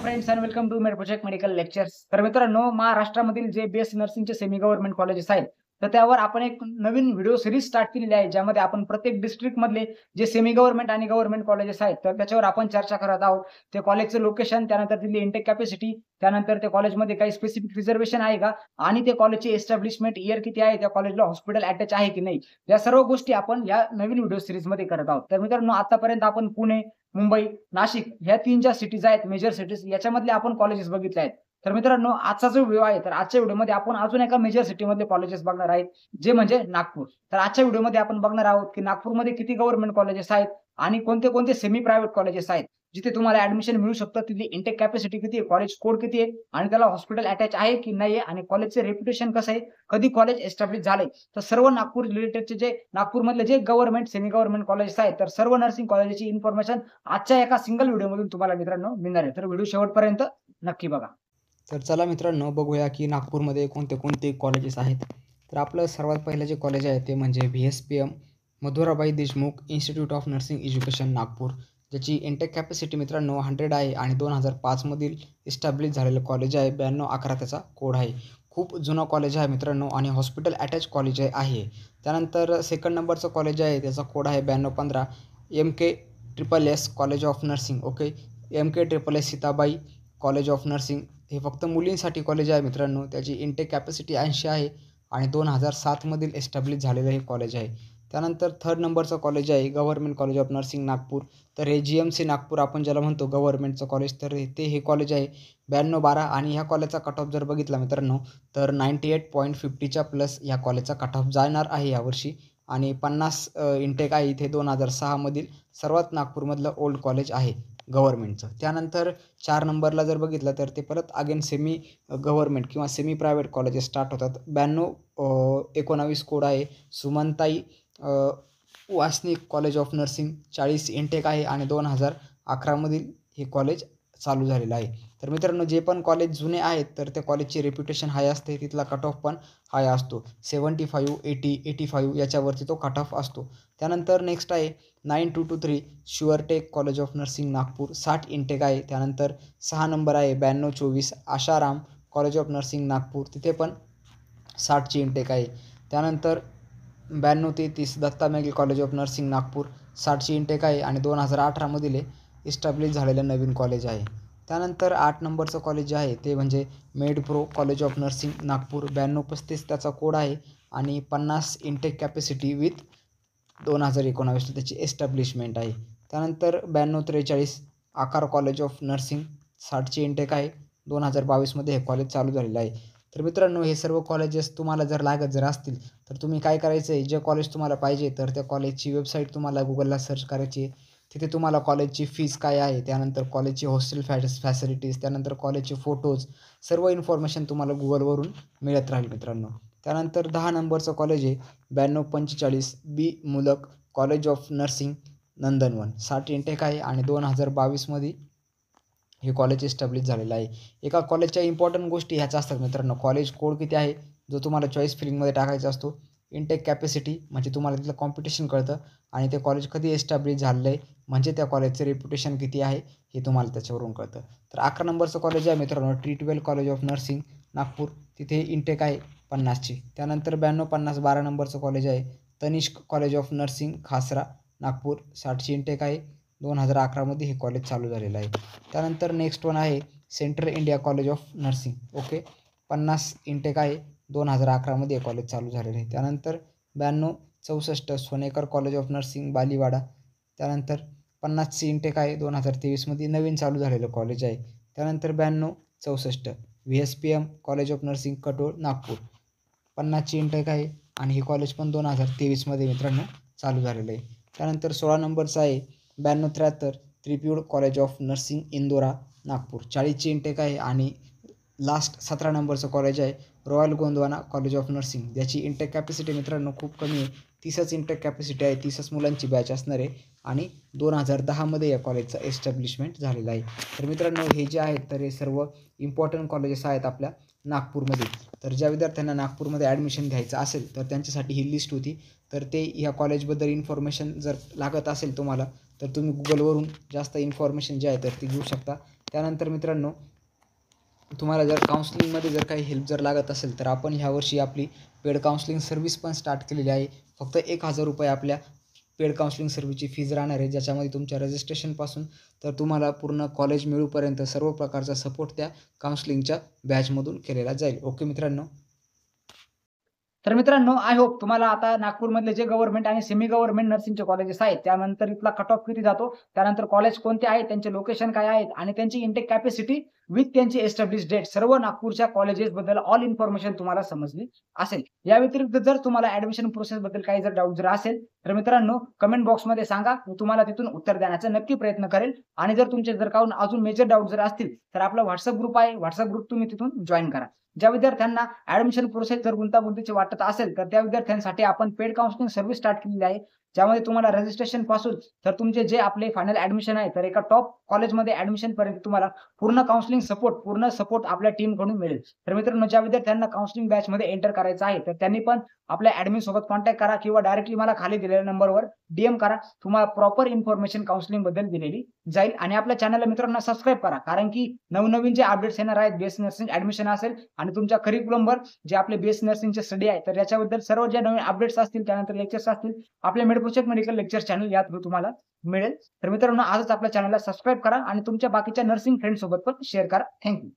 Friends and welcome to med project medical lectures. तर मित्रांनो, महाराष्ट्रामधील जे बीएससी नर्सिंगचे सेमी गव्हर्नमेंट कॉलेजेस आहेत, तर त्यावर आपण एक नवीन व्हिडिओ सीरीज स्टार्ट केलेली आहे, ज्यामध्ये आपण प्रत्येक डिस्ट्रिक्टमधले जे सेमी गव्हर्नमेंट आणि गव्हर्नमेंट कॉलेजेस आहेत, तर त्याच्यावर आपण चर्चा करत आहोत. ते कॉलेजचं लोकेशन, त्यानंतर तिथली इंटेक कॅपॅसिटी, त्यानंतर त्या कॉलेजमध्ये काही स्पेसिफिक रिझर्वेशन आहे का आणि ते कॉलेजची एस्टॅब्लिशमेंट इयर किती आहे, त्या कॉलेजला हॉस्पिटल अटॅच आहे की नाही, या सर्व गोष्टी आपण या नवीन व्हिडिओ सीरीजमध्ये करत आहोत. तर मित्रांनो, आतापर्यंत आपण पुणे, मुंबई, नाशिक ह्या 3 ज्या सिटीज आहेत, मेजर सिटीज याच्यामधले आपण कॉलेजेस बघितले आहेत. तर मित्रांनो, आजचा जो व्हिडिओ आहे, तर आजच्या व्हिडिओमध्ये आपण अजून एका मेजर सिटीमधले कॉलेजेस बघणार आहेत, जे म्हणजे नागपूर. तर आजच्या व्हिडिओमध्ये आपण बघणार आहोत, की नागपूरमध्ये किती गव्हर्नमेंट कॉलेजेस आहेत आणि कोणते-कोणते सेमी प्रायव्हेट कॉलेजेस आहेत, जिथे तुम्हाला ॲडमिशन मिळू शकतं. तिथली इंटेक कॅपॅसिटी किती आहे, कॉलेज कोड किती आहे आणि त्याला हॉस्पिटल अटॅच आहे की नाही आहे आणि कॉलेजचे रेप्युटेशन कसं आहे, कधी कॉलेज एस्टॅब्लिश झालंय. तर सर्व नागपूर रिलेटेडचे जे नागपूरमधले जे गव्हर्नमेंट, सेमी गव्हर्नमेंट कॉलेजेस आहेत, तर सर्व नर्सिंग कॉलेजची इन्फॉर्मेशन आजच्या एका सिंगल व्हिडिओमधून तुम्हाला मित्रांनो मिळणार आहे. तर व्हिडिओ शेवटपर्यंत नक्की बघा. तर चला मित्रांनो, बघूया की नागपूरमध्ये कोणते कोणते कॉलेजेस आहेत. तर आपलं सर्वात पहिलं जे कॉलेज आहे ते म्हणजे VSPM Madhurabai Deshmukh institute of nursing education Nagpur, ज्याची इंटेक कॅपॅसिटी मित्रांनो 100 आहे आणि 2005 मधील इस्टॅब्लिश झालेलं कॉलेज आहे. 9211 त्याचा कोड आहे. खूप जुनं कॉलेज आहे मित्रांनो आणि हॉस्पिटल अटॅच कॉलेज आहे. त्यानंतर सेकंड नंबरचं कॉलेज आहे, त्याचा कोड आहे 9215 MKSSS college of nursing. Okay, MKSSS Sitabai college of nursing हे फक्त मुलींसाठी कॉलेज आहे मित्रांनो. त्याची इंटेक कॅपॅसिटी 80 आहे आणि 2007 मधील एस्टॅब्लिश झालेलं हे कॉलेज आहे. त्यानंतर थर्ड नंबरचं कॉलेज आहे government college of nursing Nagpur. तर हे GMC नागपूर आपण ज्याला म्हणतो गव्हर्नमेंटचं कॉलेज, तर हे कॉलेज आहे 9212 आणि ह्या कॉलेजचा कट ऑफ जर बघितला मित्रांनो, तर 98.50च्या प्लस ह्या कॉलेजचा कट ऑफ जाणार आहे यावर्षी आणि 50 इंटेक आहे इथे. 2006 मधील सर्वात नागपूरमधलं ओल्ड कॉलेज आहे गव्हर्नमेंटचं. त्यानंतर 4 नंबरला जर बघितलं तर ते परत अगेन सेमी गव्हर्नमेंट किंवा सेमी प्रायव्हेट कॉलेजेस स्टार्ट होतात. 9219 कोड आहे. Sumantai Wasnik college of nursing 40 intake आहे आणि 2011 मधील हे कॉलेज चालू झालेलं आहे. तर मित्रांनो, जे पण कॉलेज जुने आहेत तर त्या कॉलेजची रेप्युटेशन हाय असते, तिथला कट ऑफ पण हाय असतो. 75, 80, 85 याच्यावरती तो कट ऑफ असतो. त्यानंतर नेक्स्ट आहे 9223 Suretech college of nursing Nagpur, 60 intake आहे. त्यानंतर 6 नंबर आहे 9224 Asharam college of nursing Nagpur, तिथे पण 60ची इंटेक आहे. त्यानंतर 9233 Datta Meghe college of nursing Nagpur, 60ची इंटेक आहे आणि 2018 मधील इस्टॅब्लिश झालेलं नवीन कॉलेज आहे. त्यानंतर 8 नंबरचं कॉलेज जे आहे ते म्हणजे मेडप्रो कॉलेज ऑफ नर्सिंग नागपूर, 9235 त्याचा कोड आहे आणि 50 इंटेक कॅपॅसिटी विथ 2019 त्याची एस्टॅब्लिशमेंट आहे. त्यानंतर 9243 आकार कॉलेज ऑफ नर्सिंग, 60ची इंटेक आहे. 2022 मध्ये हे कॉलेज चालू झालेलं आहे. तर मित्रांनो, हे सर्व कॉलेजेस तुम्हाला जर लागत जर असतील तर तुम्ही काय करायचं आहे, जे कॉलेज तुम्हाला पाहिजे तर त्या कॉलेजची वेबसाईट तुम्हाला गुगलला सर्च करायची आहे. तिथे तुम्हाला कॉलेजची फीस काय आहे, त्यानंतर कॉलेजची हॉस्टेल फॅसिलिटीज, त्यानंतर कॉलेजचे फोटोज, सर्व इन्फॉर्मेशन तुम्हाला गुगलवरून मिळत राहील मित्रांनो. त्यानंतर 10 नंबरचं कॉलेज आहे 9245 बी मुलक college of nursing Nandanvan, 60 intake आहे आणि 2022 मध्ये हे कॉलेज एस्टॅब्लिश झालेलं आहे. एका कॉलेजच्या इम्पॉर्टंट गोष्टी ह्याच असतात मित्रांनो. कॉलेज कोड किती आहे, जो तुम्हाला चॉईस फिलिंगमध्ये टाकायचा असतो. इंटेक कॅपॅसिटी म्हणजे तुम्हाला तिथलं कॉम्पिटिशन कळतं आणि ते कॉलेज कधी एस्टॅब्लिश झालेलं आहे म्हणजे त्या कॉलेजचं रेप्युटेशन किती आहे हे तुम्हाला त्याच्यावरून कळतं. तर 11 नंबरचं कॉलेज आहे मित्रांनो ट्रीटवेल कॉलेज ऑफ नर्सिंग नागपूर, तिथे इंटेक आहे 50ची. त्यानंतर 9250 12 नंबरचं कॉलेज आहे Tanishq college of nursing Khasra Nagpur, 60ची इंटेक आहे. 2011 मध्ये हे कॉलेज चालू झालेलं आहे. त्यानंतर नेक्स्ट वन आहे central India college of nursing. Okay, 50 intake आहे. 2011 मध्ये हे कॉलेज चालू झालेलं आहे. त्यानंतर 9264 सोनेकर कॉलेज ऑफ नर्सिंग बालीवाडा, त्यानंतर 50ची इंटेक आहे. 2023 मध्ये नवीन चालू झालेलं कॉलेज आहे. त्यानंतर 9264 VSPM college of nursing Katol Nagpur, 50ची इंटेक आहे आणि हे कॉलेज पण 2023 मध्ये मित्रांनो चालू झालेलं आहे. त्यानंतर 16 नंबरचं आहे 9273 Tripude college of nursing Indora Nagpur, 40ची इंटेक आहे आणि लास्ट 17 नंबरचं कॉलेज आहे royal Gondwana college of nursing, ज्याची इंटेक कॅपॅसिटी मित्रांनो खूप कमी आहे. 30च इंटेक कॅपॅसिटी आहे, 30च मुलांची बॅच असणार आहे आणि 2010 मध्ये या कॉलेजचं एस्टॅब्लिशमेंट झालेलं आहे. तर मित्रांनो, हे जे आहेत तर हे सर्व इम्पॉर्टंट कॉलेजेस आहेत आपल्या नागपूरमध्ये. तर ज्या विद्यार्थ्यांना नागपूरमध्ये ॲडमिशन घ्यायचं असेल तर त्यांच्यासाठी ही लिस्ट होती. तर ते ह्या कॉलेजबद्दल इन्फॉर्मेशन जर लागत असेल तुम्हाला तर तुम्ही गुगलवरून जास्त इन्फॉर्मेशन जे आहे तर ती घेऊ शकता. त्यानंतर मित्रांनो, तुम्हाला जर काउन्सिलिंगमध्ये जर काही हेल्प जर लागत असेल तर आपण ह्यावर्षी आपली पेड काउन्सिलिंग सर्व्हिस पण स्टार्ट केलेली आहे. फक्त ₹1000 आपल्या पेड काउन्सिलिंग सर्व्हिसची फीज राहणार आहे, ज्याच्यामध्ये तुमच्या रजिस्ट्रेशनपासून तर तुम्हाला पूर्ण कॉलेज मिळूपर्यंत सर्व प्रकारचा सपोर्ट त्या काउन्सिलिंगच्या बॅचमधून केलेला जाईल. ओके मित्रांनो. तर मित्रांनो, आय होप तुम्हाला आता नागपूरमधले जे गव्हर्नमेंट आणि सेमी गव्हर्नमेंट नर्सिंगचे कॉलेजेस आहेत, त्यानंतर इथला कट ऑफ किती जातो, त्यानंतर कॉलेज कोणते आहेत, त्यांचे लोकेशन काय आहेत आणि त्यांची इंटेक कॅपॅसिटी विथ त्यांची एस्टॅब्लिश डेट, सर्व नागपूरच्या कॉलेजेस बद्दल ऑल इन्फॉर्मेशन तुम्हाला समजली असेल. या व्यतिरिक्त जर तुम्हाला ऍडमिशन प्रोसेस बद्दल काही जर डाऊट जर असेल तर मित्रांनो कमेंट बॉक्समध्ये सांगा, मी तुम्हाला तिथून उत्तर देण्याचा नक्की प्रयत्न करेल. आणि जर तुमचे जर काही अजून मेजर डाऊट जर असतील तर आपला व्हॉट्सअप ग्रुप आहे, व्हॉट्सअप ग्रुप तुम्ही तिथून जॉईन करा. ज्या विद्यार्थ्यांना ऍडमिशन प्रोसेस जर गुंतागुंतीची वाटत असेल तर त्या विद्यार्थ्यांसाठी आपण पेड काउन्सिलिंग सर्व्हिस स्टार्ट केलेली आहे, ज्यामध्ये तुम्हाला रजिस्ट्रेशन पासून तर तुमचे जे आपले फायनल ऍडमिशन आहे तर एका टॉप कॉलेजमध्ये ऍडमिशन पर्यंत तुम्हाला पूर्ण काउन्सिलिंग सपोर्ट, पूर्ण सपोर्ट आपल्या टीम कडून मिळेल. तर मित्रांनो, ज्या विद्यार्थ्यांना काउन्सिलिंग बॅच मध्ये एंटर करायचं आहे तर त्यांनी पण आपल्या ऍडमिन सोबत कॉन्टॅक्ट करा किंवा डायरेक्टली मला खाली दिलेल्या नंबरवर डीएम करा. तुम्हाला प्रॉपर इन्फॉर्मेशन काउन्सिलिंग बद्दल दिलेली जाईल. आणि आपल्या चॅनलला मित्रांनो सबस्क्राईब करा, कारण की नवनवीन जे अपडेट्स येणार आहेत, बीएससी नर्सिंग ऍडमिशन असेल आणि तुमच्या करिक्युलमवर जे आपले बीएससी नर्सिंगचे स्टडी आहे तर याच्याबद्दल सर्व जे नवीन अपडेट्स असतील, त्यानंतर लेक्चर्स असतील, आपल्या मेडप्रोजेक्ट मेडिकल लेक्चर चॅनल या थ्रू तुम्हाला मिळेल. तर मित्रांनो, आजच आपल्या चॅनलला सबस्क्राईब करा आणि तुमच्या बाकीच्या नर्सिंग फ्रेंड सोबत पण शेअर करा. थँक्यू.